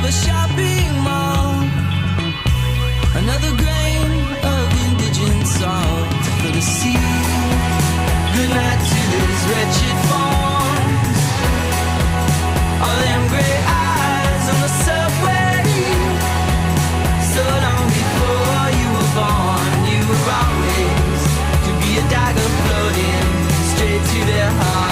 a shopping mall. Another grain of indigent salt for the sea. Good night to these wretched forms. All them grey eyes on the subway. So long before you were born, you were always to be a dagger floating straight to their heart.